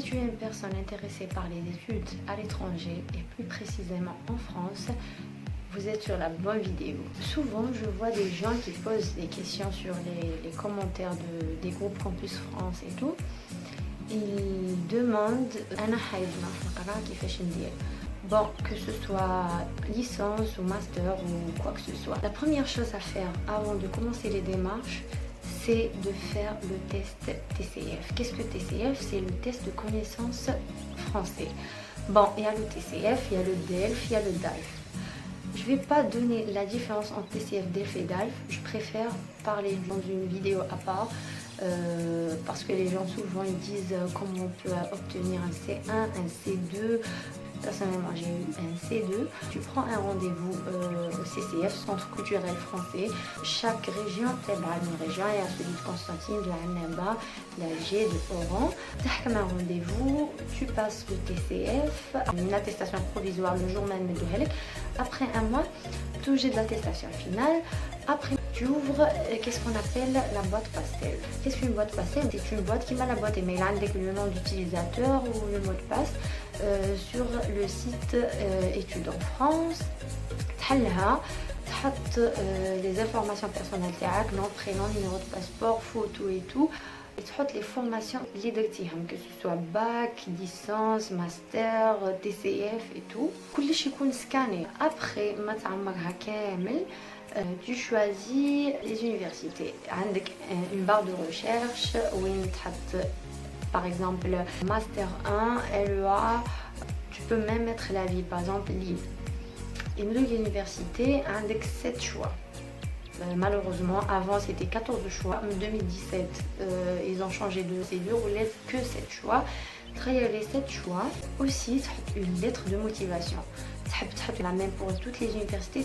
tu es une personne intéressée par les études à l'étranger et plus précisément en France, vous êtes sur la bonne vidéo. Souvent, je vois des gens qui posent des questions sur les commentaires des groupes Campus France et tout. Ils demandent bon, que ce soit licence ou master ou quoi que ce soit. La première chose à faire avant de commencer les démarches, c'est de faire le test TCF. Qu'est-ce que TCF? C'est le test de connaissance français. Bon, il y a le TCF, il y a le DELF, il y a le DALF. Je ne vais pas donner la différence entre TCF, DELF et DALF. Je préfère parler dans une vidéo à part parce que les gens souvent ils disent comment on peut obtenir un C1, un C2. Personnellement, j'ai eu un C2. Tu prends un rendez-vous au CCF, Centre culturel français. Chaque région, une région, il y a celui de Constantine, de Annaba, de l'Alger, de Oran. Tu as un rendez-vous, tu passes le TCF, une attestation provisoire, le journal Medouhelek. Après un mois, tu j'ai de l'attestation finale. Après, tu ouvres qu'est-ce qu'on appelle la boîte pastel. Qu'est-ce qu'une boîte pastel? C'est une boîte qui met la boîte email avec le nom d'utilisateur ou le mot de passe sur le site études en France. تحلها تحط les informations personnelles تاعك, nom, prénom, numéro de passeport, photo et tout. Et tu les formations اللي درتيهم, que ce soit bac, licence, master, TCF et tout. كلش يكون سكاني. Après ما تعمرها كامل, tu choisis les universités. عندك une barre de recherche وين تحط par exemple master 1, LEA. Tu peux même mettre la ville, par exemple Lille. Et l'université avec 7 choix. Malheureusement, avant c'était 14 choix. En 2017, ils ont changé de procédure où il laisse que 7 choix. Travailler les 7 choix. Aussi, une lettre de motivation. La même pour toutes les universités,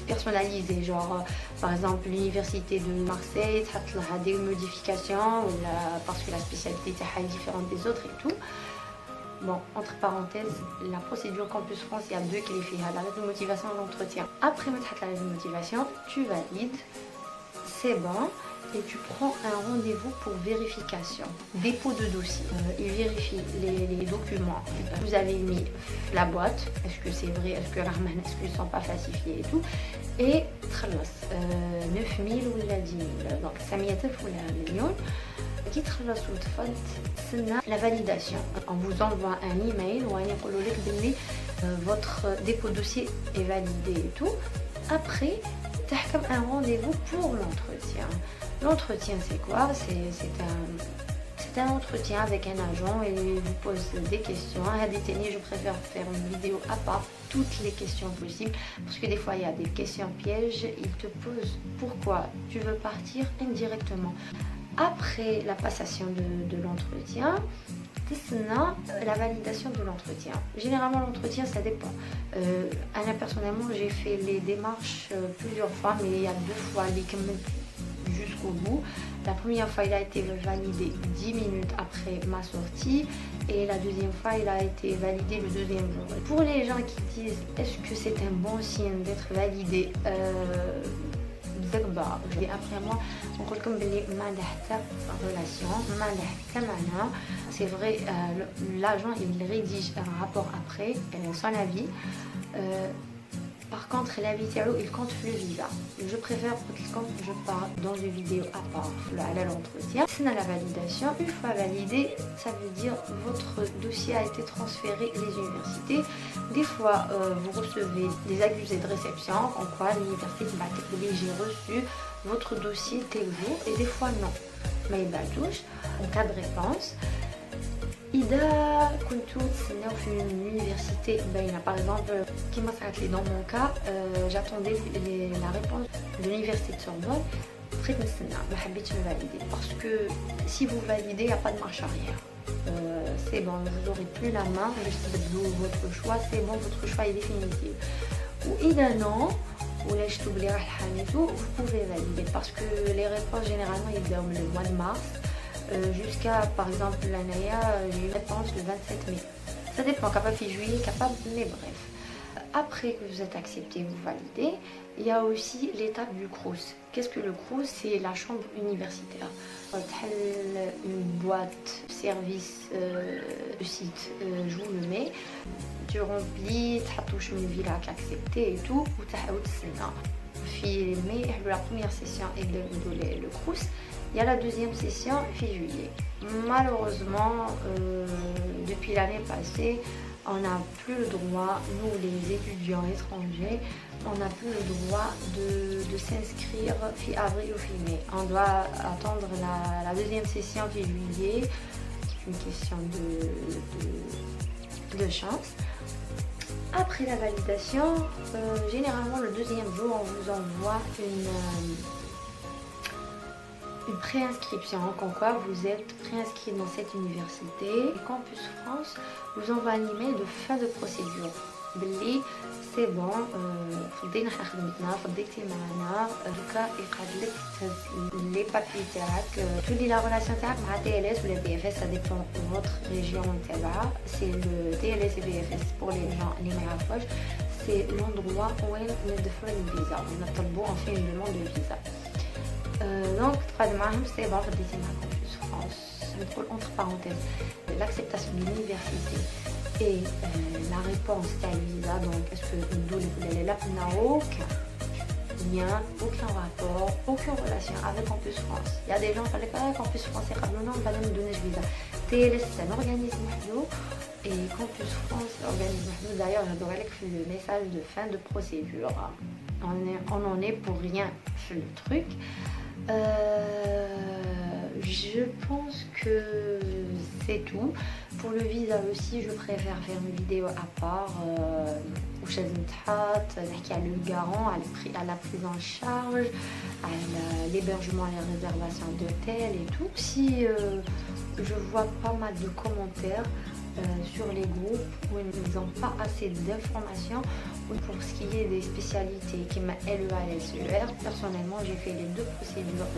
personnalisée, genre par exemple l'université de Marseille, a des modifications parce que la spécialité est différente des autres et tout. Bon, entre parenthèses, la procédure Campus France, il y a deux qui les font, la lettre de motivation et l'entretien. Après mettre la lettre de motivation, tu valides, c'est bon. Et tu prends un rendez-vous pour vérification, dépôt de dossier. Il vérifie les documents. Vous avez mis la boîte, est-ce que c'est vrai, est-ce que est-ce qu'ils ne sont pas falsifiés et tout. Et 9 000 ou 10 000, donc 500 000 ou 1 million. Qui la validation. On vous envoie un email ou votre dépôt de dossier est validé et tout. Après, tu as un rendez-vous pour l'entretien. L'entretien, c'est quoi? C'est un entretien avec un agent et il vous pose des questions. Je préfère faire une vidéo à part, toutes les questions possibles, parce que des fois il y a des questions pièges. Il te pose pourquoi tu veux partir indirectement. Après la passation de l'entretien, la validation de l'entretien. Généralement l'entretien ça dépend. Personnellement j'ai fait les démarches plusieurs fois, mais il y a 2 fois jusqu'au bout. La première fois il a été validé 10 minutes après ma sortie et la deuxième fois il a été validé le 2e jour. Pour les gens qui disent est-ce que c'est un bon signe d'être validé, après moi on dit comme relation, c'est vrai, l'agent il rédige un rapport après son avis. Par contre, l'avis il compte le visa. Je préfère quand je pars dans une vidéo à part à l'entretien. C'est la validation. Une fois validé, ça veut dire votre dossier a été transféré les universités. Des fois, vous recevez des accusés de réception en quoi l'université dit j'ai reçu votre dossier tel jour, et des fois non. Mais il touche en cas de réponse. إذا كنتوا تسناو في université باينه, par exemple كيما صارت لي dans mon cas, j'attendais la réponse de l'université de Sorbonne. Après نستنى ما حبيتش valider parce que si vous validez, il n'y a pas de marche arrière. C'est bon, vous n'aurez plus la main, votre choix, c'est bon, votre choix est définitif. Ou إذا non, ou là je t'oublie vous pouvez valider parce que les réponses généralement ils donnent le mois de mars. Jusqu'à par exemple l'année, j'ai eu une réponse le 27 mai. Ça dépend, capable de juillet, capable, mais bref. Après que vous êtes accepté, vous validez, il y a aussi l'étape du CROUS. Qu'est-ce que le CROUS? C'est la chambre universitaire. Une boîte service de site, je vous le mets. Tu remplis, tu touches une ville accepté et tout, ou tu as la première session et le CROUS. Il y a la deuxième session fin juillet. Malheureusement, depuis l'année passée, on n'a plus le droit, nous les étudiants étrangers, on n'a plus le droit de s'inscrire fin avril ou fin mai. On doit attendre la deuxième session fin juillet. C'est une question de chance. Après la validation, généralement le deuxième jour, on vous envoie une préinscription, comme quoi vous êtes préinscrit dans cette université. Et Campus France vous envoie un email de fin de procédure. C'est bon, فضينا خدمتنا فضيتي معنا دوكا يقعد لك لي بابي تاعك تولي لا ريلاسيون تاعك مع تي ال اس ولا بي اف اس. ça dépend de votre région تاعها. c'est le TLS et BFS pour les gens اللي ما يعرفوش. c'est l'endroit وين ندفعوا الفيزا ونطلبوا en fait une demande de visa. Donc تقعد معاهم سي بون فضيتي مع Campus France. ندخل entre parenthèses l'acceptation de l'université et la réponse à visa. Donc est-ce que nous là n'a aucun lien, aucun rapport, aucune relation avec Campus France. Il y a des gens qui disent Campus France et non, on va nous donner le visa. TLS c'est un organisme et Campus France organisme. D'ailleurs j'adorais le message de fin de procédure. On en est pour rien sur le truc. Je pense que c'est tout. Pour le visa aussi, je préfère faire une vidéo à part où je le garant, à la prise en charge, à l'hébergement, à la réservation d'hôtel et tout. Si je vois pas mal de commentaires sur les groupes où ils n'ont pas assez d'informations pour ce qui est des spécialités qui m'a LEA et SER. Personnellement, j'ai fait les deux procédures.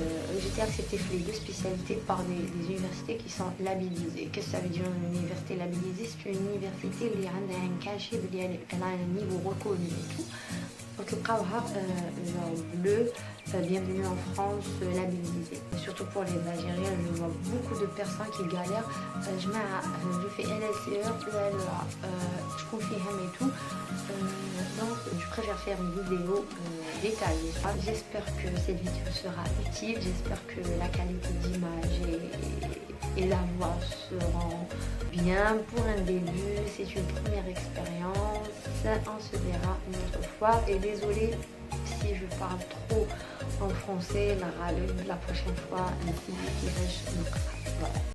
J'étais acceptée pour les deux spécialités par des universités qui sont labellisées. Qu'est-ce que ça veut dire une université labellisée? C'est une université qui a un cachet, elle a un niveau reconnu et tout. Donc bleu, bienvenue en France, labellisé. Surtout pour les Algériens, je vois beaucoup de personnes qui galèrent. Je fais LSER, LEA, je confie et tout. Donc je préfère faire une vidéo détaillée. J'espère que cette vidéo sera utile, j'espère que la qualité d'image et la voix seront bien. Pour un début, c'est une première expérience, on se verra une autre fois. Et désolée si je parle trop en français, la prochaine fois, voilà.